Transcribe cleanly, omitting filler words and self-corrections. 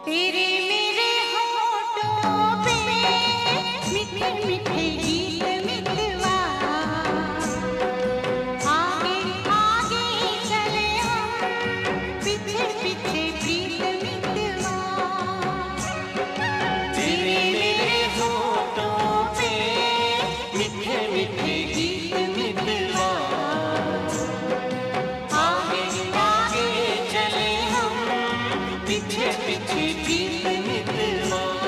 तेरे मेरे होठों पे मीठे मीठे गीत मितवा, आगे आगे चले हम पीछे पीछे प्रीत मितवा। तेरे मेरे होठों पे मीठे मीठे गीत मितवा, आगे आगे चले हम पीछे पीछे प्रीत मितवा।